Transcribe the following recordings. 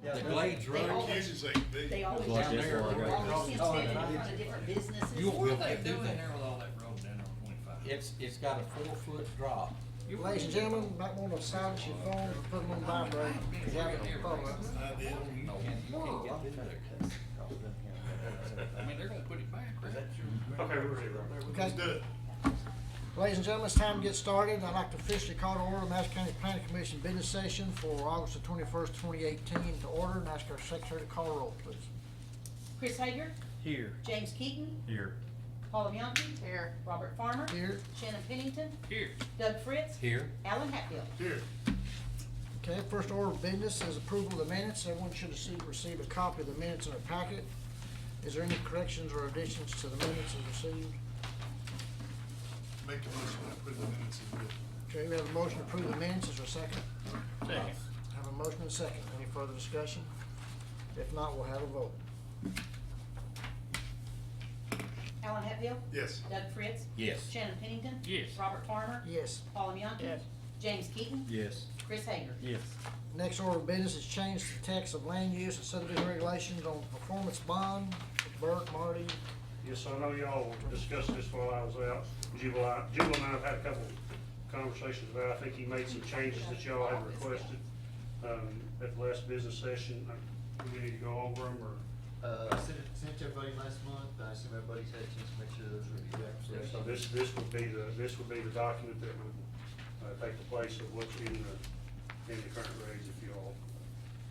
The Glades They Road. always- Kids ain't big. They always Like down this there, one, they're right? always standing in front of different businesses. You won't be able What are to they do doing that. there with all that road down on 25? It's got a 4-foot drop. Ladies and gentlemen, might want to silence your phones or put them on vibrate if you have it on the phone. I did. You can't get through there. I mean, they're gonna put it back, right? Okay, we're ready, Rob. Let's do Okay, it. ladies and gentlemen, it's time to get started. I'd like to officially call to order the Madison County Planning Commission business session for August the 21st, 2018 to order, and ask our secretary to call the roll, please. Chris Hager, Here. James Keaton, Here. Paula Bianchi. Here. Robert Farmer. Here. Shannon Pennington, Here. Doug Fritz. Here. Alan Hatfield. Here. Okay, first order of business is approval of the minutes. Everyone should receive a copy of the minutes in their packet. Is there any corrections or additions to the minutes as received? Make a motion to approve the minutes as written. Okay, we have a motion to approve the minutes. Is there a second? Second. Have a motion and a second. Any further discussion? If not, we'll have a vote. Alan Hatfield. Yes. Doug Fritz. Yes. Shannon Pennington. Yes. Robert Farmer. Yes. Paula Bianchi. Yes. James Keaton. Yes. Chris Hager. Yes. Next order of business is change the text of land use and subdivision regulations on performance bond. Bert, Marty, Yes, I know y'all discussed this while I was out. Jubal and I have had a couple conversations about it. I think he made some changes that y'all had requested, at the last business session. Do we need to go over them, or? I sent it to everybody last month, I assume everybody's had a chance to make sure those are exact. So this would be the document that would, take the place of what's in the current regs if you all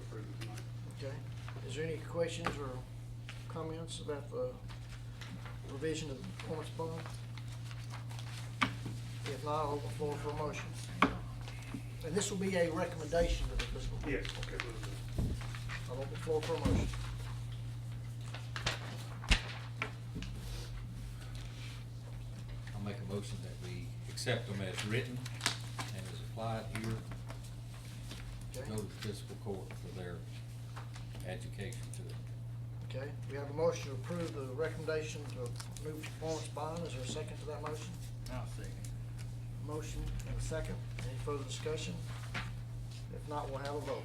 approve it tonight. okay. Is there any questions or comments about the revision of the performance bond? If not, I'll open the floor for a motion. And this will be a recommendation to the fiscal court. Yes, okay, we'll do. I'll open the floor for a motion. I'll make a motion that we accept them as written and as applied here. Okay. Go to the fiscal court for their education to it. Okay, we have a motion to approve the recommendation to move performance bond. Is there a second to that motion? I'll second. Motion and a second. Any further discussion? If not, we'll have a vote.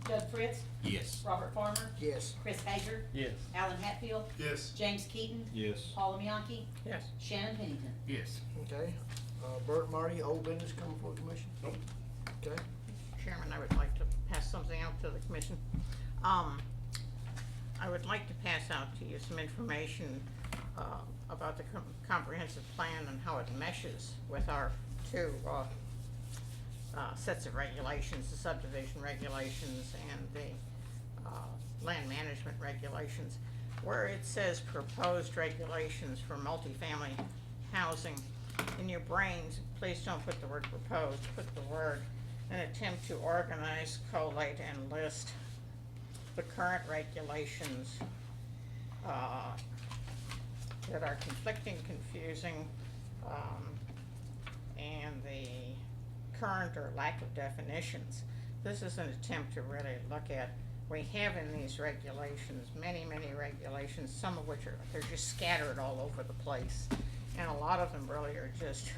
Doug Fritz. Yes. Robert Farmer. Yes. Chris Hager. Yes. Alan Hatfield. Yes. James Keaton. Yes. Paula Bianchi. Yes. Shannon Pennington. Yes. Okay. Bert, Marty, old business coming before the commission? Nope. Okay. Chairman, I would like to pass something out to the commission. I would like to pass out to you some information about the comprehensive plan and how it meshes with our two sets of regulations, the subdivision regulations and the land management regulations. Where it says proposed regulations for multifamily housing, in your brains, please don't put the word proposed, put the word an attempt to organize, collate, and list the current regulations that are conflicting, confusing, and the current or lack of definitions. This is an attempt to really look at, we have in these regulations, many regulations, some of which they're just scattered all over the place. And a lot of them really are just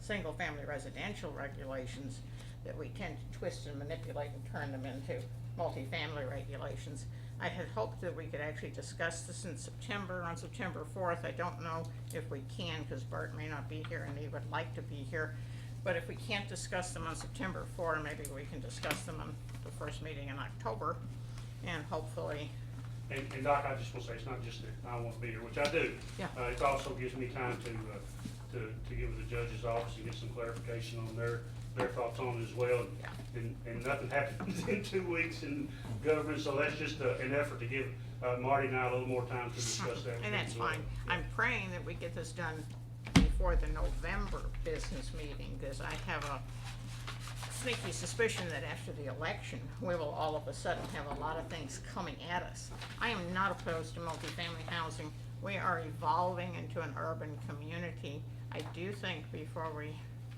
single-family residential regulations that we tend to twist and manipulate and turn them into multifamily regulations. I had hoped that we could actually discuss this in September, on September 4th. I don't know if we can, because Bart may not be here and he would like to be here. But if we can't discuss them on September 4th, maybe we can discuss them on the first meeting in October, and hopefully. And Doc, I just want to say, it's not just that I want to be here, which I do. Yeah. It also gives me time to give the judge's office and get some clarification on their thoughts on it as well. And nothing happens in 2 weeks in government, so that's just an effort to give Marty and I a little more time to discuss that. And that's as well. fine. I'm praying that we get this done before the November business meeting, because I have a sneaky suspicion that after the election, we will all of a sudden have a lot of things coming at us. I am not opposed to multifamily housing. We are evolving into an urban community. I do think before we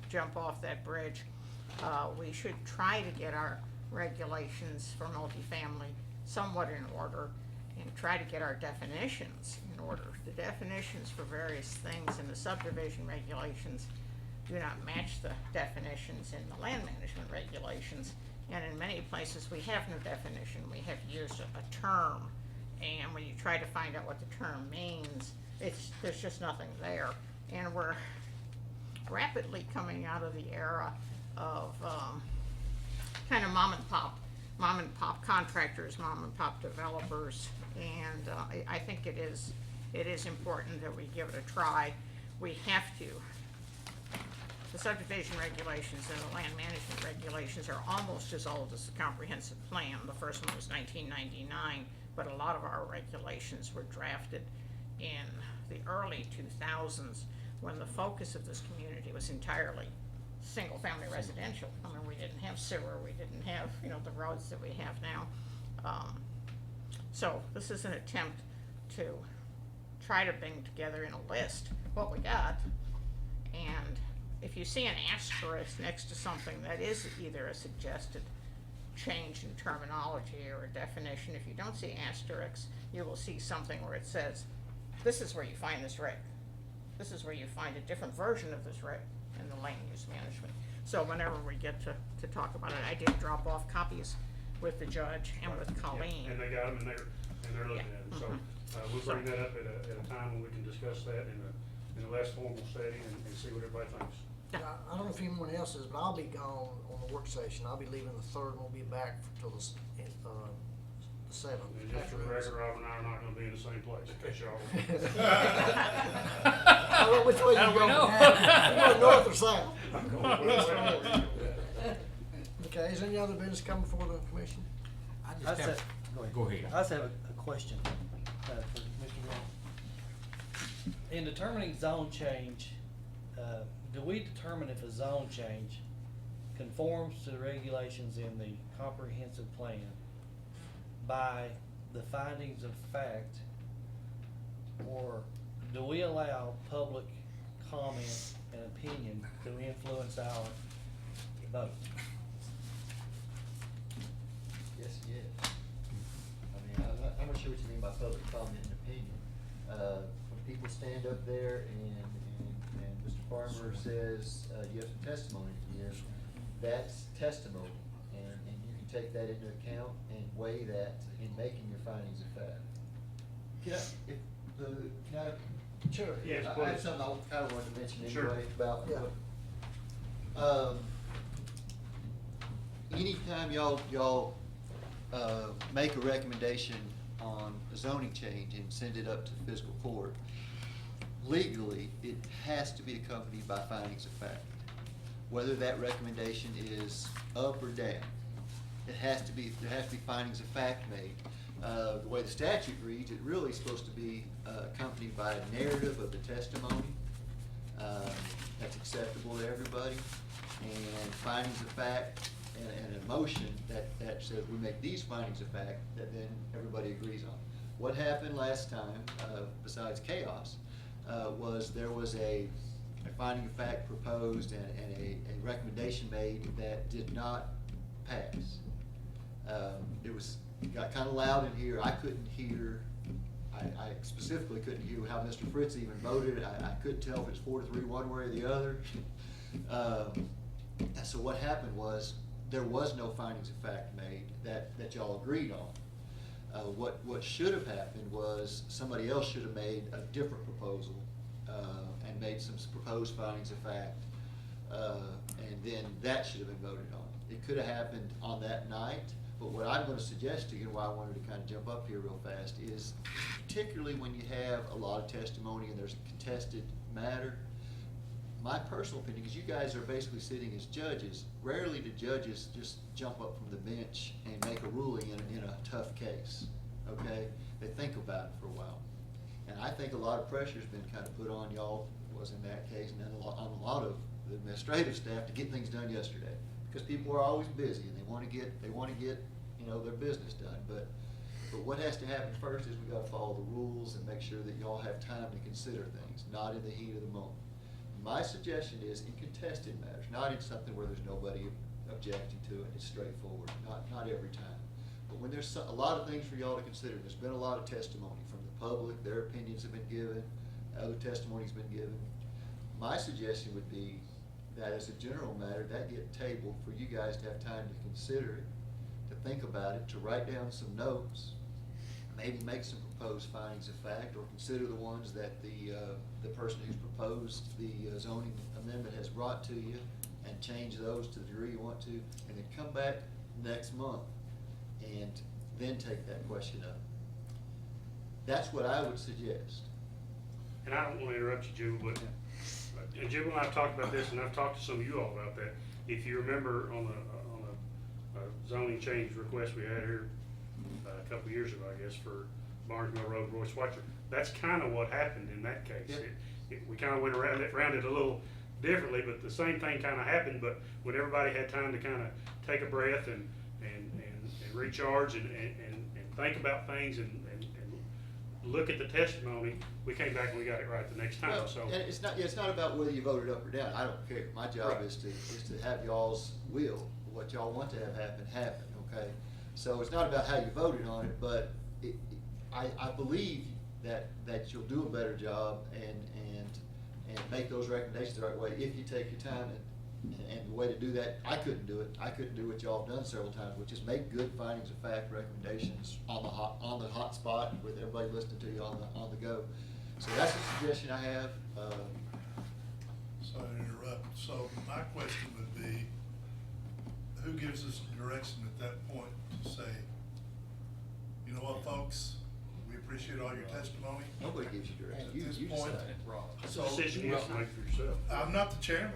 jump off that bridge, we should try to get our regulations for multifamily somewhat in order and try to get our definitions in order. The definitions for various things in the subdivision regulations do not match the definitions in the land management regulations. And in many places, we have no definition. We have used a term, and when you try to find out what the term means, there's just nothing there. And we're rapidly coming out of the era of kind of mom and pop contractors, mom and pop developers, and I think it is important that we give it a try. We have to. The subdivision regulations and the land management regulations are almost as old as the comprehensive plan. The first one was 1999, but a lot of our regulations were drafted in the early 2000s when the focus of this community was entirely single-family residential. I mean, we didn't have sewer, we didn't have, the roads that we have now. So this is an attempt to try to bring together in a list what we got. And if you see an asterisk next to something, that is either a suggested change in terminology or a definition. If you don't see asterisks, you will see something where it says, this is where you find this reg. This is where you find a different version of this reg in the land use management. So whenever we get to talk about it, I did drop off copies with the judge and with Colleen. And they got them, and they're looking at them. So we'll bring that up at a time when we can discuss that in a less formal setting and see what everybody thinks. I don't know if anyone else is, but I'll be gone on the work session. I'll be leaving the 3rd, and we'll be back till the 7th. And just for the record, Rob and I are not gonna be in the same place, in case y'all. Which way you How do we going? know? You going north or south? I'm going where Okay, is there any other business coming before the commission? I I just said, have, go ahead. go ahead. I just have a question for Mr. Wright. In determining zone change, do we determine if a zone change conforms to the regulations in the comprehensive plan by the findings of fact, or do we allow public comment and opinion to influence our vote? Yes, yes. I mean, I'm not sure what you mean by public comment and opinion. When people stand up there and Mr. Farmer says, you have some testimony to give, that's testimony. And you can take that into account and weigh that in making your findings of fact. Can I? Sure. Yes, I please. have something I kind of wanted to mention Sure. anyway about Yeah. anytime y'all make a recommendation on a zoning change and send it up to fiscal court, legally, it has to be accompanied by findings of fact. Whether that recommendation is up or down, there has to be findings of fact made. The way the statute reads, it really is supposed to be accompanied by a narrative of the testimony that's acceptable to everybody, and findings of fact and a motion that says we make these findings of fact that then everybody agrees on. What happened last time, besides chaos, was there was a finding of fact proposed and a recommendation made that did not pass. It got kind of loud in here. I couldn't hear. I specifically couldn't hear how Mr. Fritz even voted. I couldn't tell if it's 4-3 one way or the other. So what happened was there was no findings of fact made that y'all agreed on. What should have happened was somebody else should have made a different proposal and made some proposed findings of fact, and then that should have been voted on. It could have happened on that night. But what I'm going to suggest to you, and why I wanted to kind of jump up here real fast, is particularly when you have a lot of testimony and there's a contested matter, my personal opinion, because you guys are basically sitting as judges, rarely do judges just jump up from the bench and make a ruling in a tough case, okay? They think about it for a while. And I think a lot of pressure's been kind of put on y'all, was in that case, and then on a lot of the administrative staff to get things done yesterday. Because people are always busy and they want to get their business done. But what has to happen first is we got to follow the rules and make sure that y'all have time to consider things, not in the heat of the moment. My suggestion is in contested matters, not in something where there's nobody objecting to it. It's straightforward, not every time. But when there's a lot of things for y'all to consider, there's been a lot of testimony from the public. Their opinions have been given. Other testimony's been given. My suggestion would be that as a general matter, that get tabled for you guys to have time to consider it, to think about it, to write down some notes, maybe make some proposed findings of fact, or consider the ones that the person who's proposed the zoning amendment has brought to you, and change those to the degree you want to, and then come back next month and then take that question up. That's what I would suggest. And I don't wanna interrupt you, Jubal, but, and Jubal and I've talked about this, and I've talked to some of you all about that. If you remember on a zoning change request we had here a couple of years ago, I guess, for Barnesville Road, Roy Schweitzer, that's kinda what happened in that case. Yeah. We kinda went around it a little differently, but the same thing kinda happened, but when everybody had time to kinda take a breath and recharge and think about things and look at the testimony, we came back and we got it right the next time, Well, so. and it's not about whether you voted up or down, I don't care, my job Right. is to have y'all's will, what y'all want to have happen, okay? So it's not about how you voted on it, but I believe that you'll do a better job and make those recommendations the right way, if you take your time, and the way to do that, I couldn't do it, I couldn't do what y'all have done several times, which is make good findings of fact recommendations on the hot spot, with everybody listening to you on the go. So that's the suggestion I have, Sorry to interrupt. So my question would be, who gives us direction at that point to say, you know what, folks, we appreciate all your testimony. nobody gives you direction, At you this decide. point, It's so a decision you have to make for yourself. I'm not the chairman.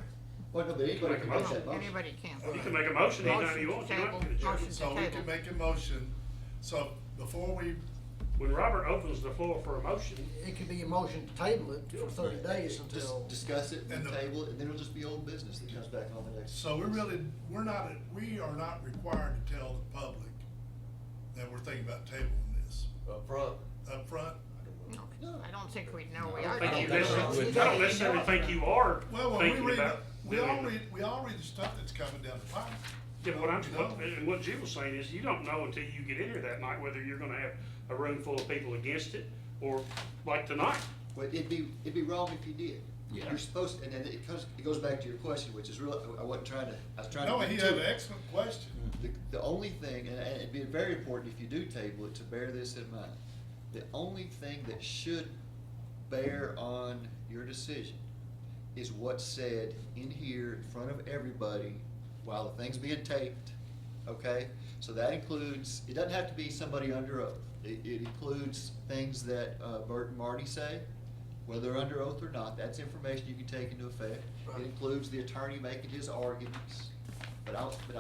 Well, no, but anybody Make a can make motion. that motion. Anybody can. You can make a motion anytime you want, you don't have to get a Motion judge. to So we table. can make a motion, so before we, When Robert opens the floor for a motion, It could be a motion to table it for 30 days until. Just discuss it, and And the- table it, and then it'll just be old business that comes back on the next. so we are not required to tell the public that we're thinking about tabling this Up front. up front. No, I don't think we know we No, are. I think you don't think so. necessarily, I don't necessarily think you are Well, when we thinking read, about we doing all it. read the stuff that's coming down the pipe. Yeah, what You know? and what Jill was saying is, you don't know until you get in here that night whether you're gonna have a room full of people against it, or like tonight. Well, it'd be wrong if you did. Yeah. You're supposed, and then it goes back to your question, which is really, I was trying to. No, get he to had it. an excellent question. The only thing, and it'd be very important if you do table it, to bear this in mind. The only thing that should bear on your decision is what's said in here in front of everybody while the thing's being taped, okay? So that includes, it doesn't have to be somebody under oath. It includes things that Bert and Marty say, whether they're under oath or not, that's information you can take into effect. Right. It includes the attorney making his arguments, but I don't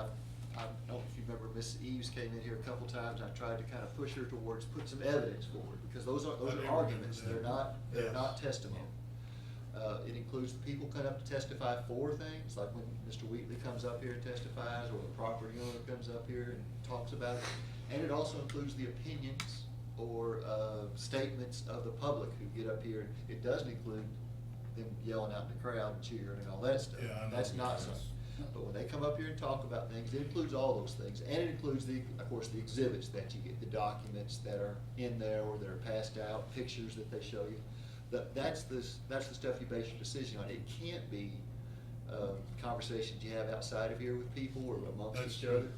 know if you remember, Miss Eves came in here a couple times, I tried to kind of push her towards, put some evidence forward, because those I are do arguments, remember they're that. not testimony. It includes people coming up to testify for things, like when Mr. Wheatley comes up here and testifies, or the property owner comes up here and talks about it. And it also includes the opinions or statements of the public who get up here. It doesn't include them yelling out in the crowd and cheering and all that stuff. Yeah, I know. That's not something. But when they come up here and talk about things, it includes all those things, and it includes of course, the exhibits that you get, the documents that are in there or that are passed out, pictures that they show you. That's the stuff you base your decision on. It can't be conversations you have outside of here with people or amongst That's each true.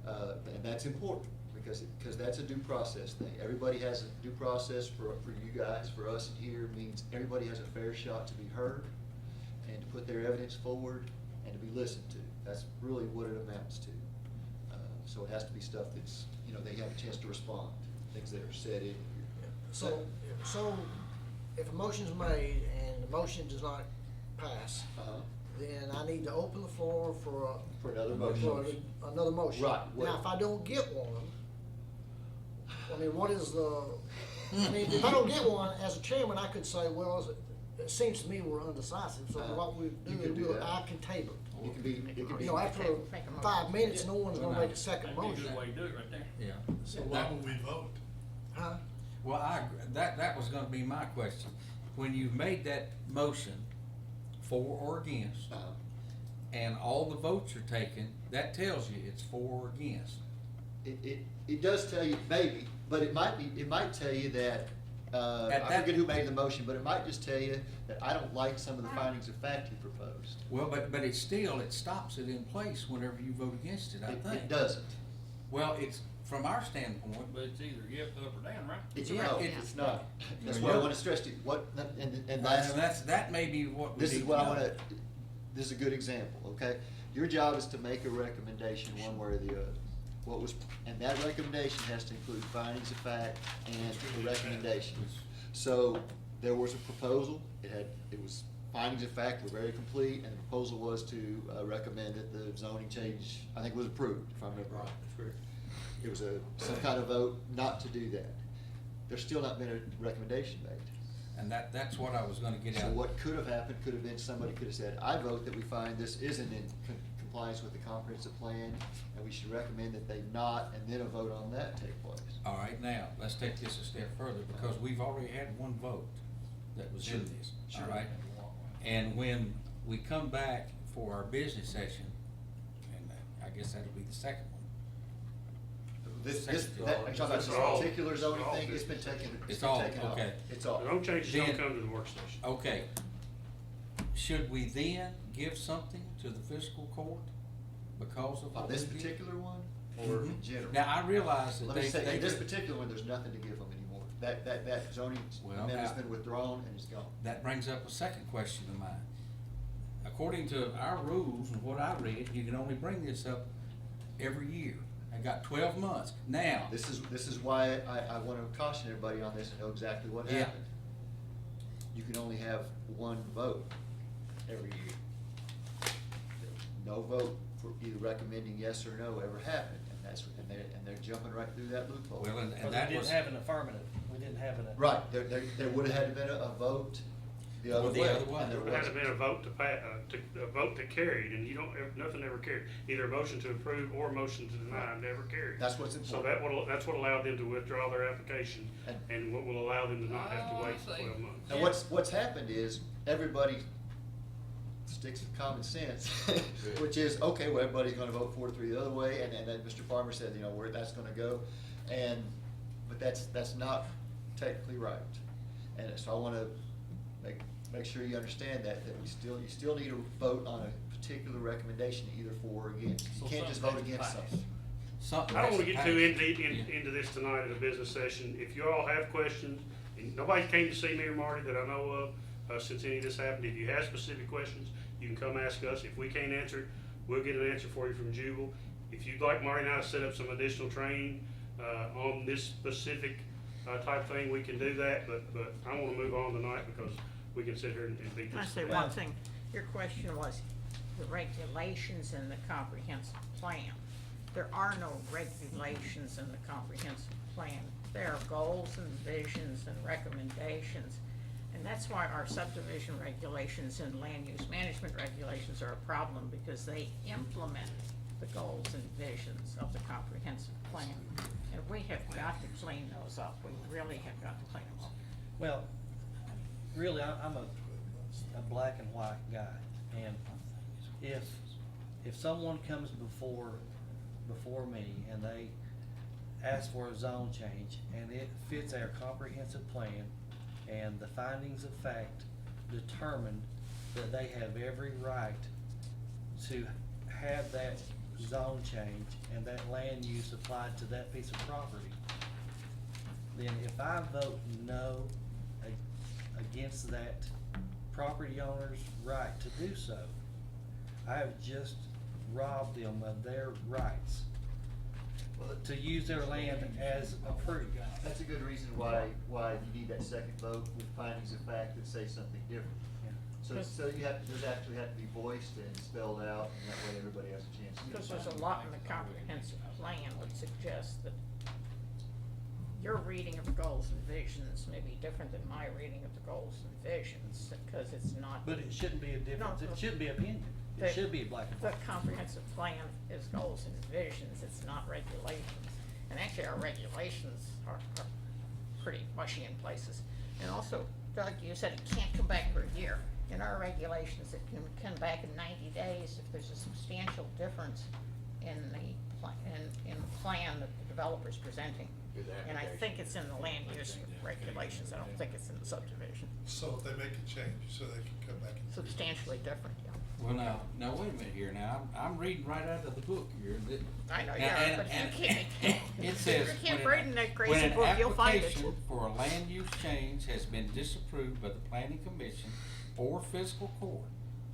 other. And that's important, because that's a due process thing. Everybody has a due process for you guys, for us here, means everybody has a fair shot to be heard and to put their evidence forward and to be listened to. That's really what it amounts to. So it has to be stuff that's, they have a chance to respond, things that are said in here. So if a motion's made and the motion does not pass, Uh-huh. then I need to open the floor for For another motion. for another motion. Right. Now, if I don't get one, I mean, what is if I don't get one, as a chairman, I could say, well, it seems to me we're undecisive, so what we You can do do, that. I can table it. It can be. After Make a motion. 5 minutes, no one's gonna make a second that'd be a motion. good way to do it right there. Yeah. So why would we vote? Huh? Well, that was gonna be my question. When you've made that motion for or against, Uh-huh. and all the votes are taken, that tells you it's for or against. It does tell you, maybe, but it might tell you that, At I that- forget who made the motion, but it might just tell you that I don't like some of the findings of fact he proposed. Well, but it still, it stops it in place whenever you vote against it, I think. It doesn't. Well, it's, from our standpoint, But it's either yep, up or down, right? It's, Yeah, no, it- it's not. That's Yeah. what I wanna stress to you, what, and and that's, that may be what we this need is to what I know. wanna, this is a good example, okay? Your job is to make a recommendation one way or the other. And that recommendation has to include findings of fact and a recommendation. So, there was a proposal, it was, findings of fact were very complete, and the proposal was to, recommend that the zoning change, I think, was approved, if I remember right. That's correct. It was some kind of vote not to do that. There's still not been a recommendation made. And that's what I was gonna get So at. what could have happened, could have been somebody could have said, I vote that we find this isn't in compliance with the comprehensive plan, and we should recommend that they not, and then a vote on that take place. All right, now, let's take this a step further, because we've already had one vote that was in this, all Sure. right? And when we come back for our business session, and I guess that'll be the second one. This, Second. that, I'm talking about It's this all- particular zoning it's all thing, it's been business. taken, It's it's been all, taken off. okay. It's all. The zone changes don't Then- come to the work session. Okay, should we then give something to the fiscal court because of On what this we did? particular one, or in Mhm. general? Now, I realize that Let me they. say, in this could- particular one, there's nothing to give them anymore. That zoning Well, amendment's now- been withdrawn and is gone. That brings up a second question of mine. According to our rules and what I read, you can only bring this up every year. I got 12 months. Now, This is why I wanna caution everybody on this and know exactly what Yeah. happened. You can only have one vote every year. No vote for either recommending yes or no ever happened, and they're jumping right through that loophole. well, and Because that we was. didn't have an affirmative, we didn't have an. Right, there would've had to been a vote the Or other the way, other way. and there There had to wasn't. been a vote a vote that carried, and you don't, nothing ever carried. Either a motion to approve or a motion to deny never carried. That's what's So important. that's what allowed them to withdraw their application, And- and what will allow them to not have to Oh, I wait for see. 12 months. And what's happened is, everybody sticks with common sense, which is, okay, well, everybody's gonna vote 4-3 the other way, and then Mr. Farmer said, where that's gonna go, but that's not technically right. And so I wanna make sure you understand that you still need to vote on a particular recommendation, either for or against. You So can't just something vote against has to something. Something I don't has wanna to get too pass. Yeah. into this tonight at a business session. If you all have questions, and nobody came to see me or Marty that I know of, since any of this happened. If you have specific questions, you can come ask us. If we can't answer it, we'll get an answer for you from Jubal. If you'd like Marty and I to set up some additional training, on this specific, type thing, we can do that, but I wanna move on tonight because we can sit here and beat Can I this. say Well- one thing? Your question was the regulations in the comprehensive plan. There are no regulations in the comprehensive plan. There are goals and visions and recommendations. And that's why our subdivision regulations and land use management regulations are a problem, because they implement the goals and visions of the comprehensive plan. And we have got to clean those up. We really have got to clean them up. Well, really, I'm a black and white guy, and if someone comes before me and they ask for a zone change and it fits our comprehensive plan and the findings of fact determine that they have every right to have that zone change and that land use applied to that piece of property, then if I vote no against that property owner's right to do so, I have just robbed them of their rights to use their land as approved. That's a good reason why you need that second vote with findings of fact that say something different. Yeah. So those actually have to be voiced and spelled out, and that way everybody has a chance to. Because there's a lot in the comprehensive plan that suggests that your reading of the goals and visions may be different than my reading of the goals and visions, because it's not. But it shouldn't be a difference, No. it shouldn't be opinion, The- it should be black and The white. comprehensive plan is goals and visions, it's not regulations. And actually, our regulations are pretty mushy in places. And also, Doug, you said it can't come back for a year. In our regulations, it can come back in 90 days if there's a substantial difference in the plan that the developer's presenting. And I think it's in the land use regulations, I don't think it's in the subdivision. So if they make a change, so they can come back and. Substantially different, yeah. Well, now, wait a minute here, now, I'm reading right out of the book here. I know you And- are, but and- you can't, It says. you can't when read in that when crazy an book, you'll find it. application for a land use change has been disapproved by the planning commission or fiscal court,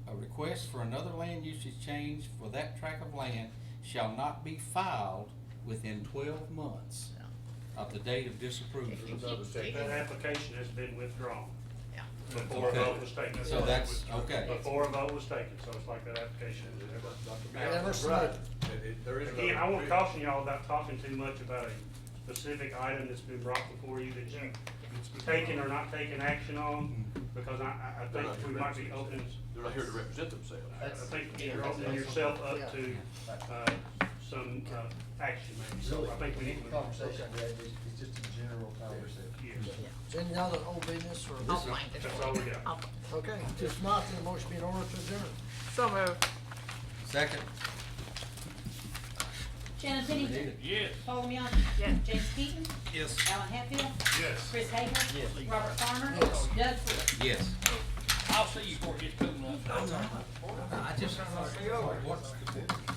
a request for another land usage change for that tract of land shall not be filed within 12 months of the date of disapproval. If you keep That digging, application has been withdrawn yeah. before a Okay. vote was taken. So that's, okay. Before a vote was taken, so it's like that application was never. Never submitted. There is no. Again, I want to caution y'all about talking too much about a specific item that's been brought before you that you taken or not taken action on, because I think we might be opening, They're not here to represent themselves. I think you're opening yourself up to, some, action maybe, so I think we need to. Conversation, it's just a general conversation. Yes. Is there any other old business or? I'll find it. That's all we got. Okay, if not, then the motion be in order to adjourn. So moved. Second. Shannon Pennington. Yes. Paul Bianchi. Yes. James Keaton. Yes. Alan Hatfield. Yes. Chris Hager. Yes. Robert Farmer. Yes. Doug Ford. Yes. I'll see you before it gets cool enough. I just, what's the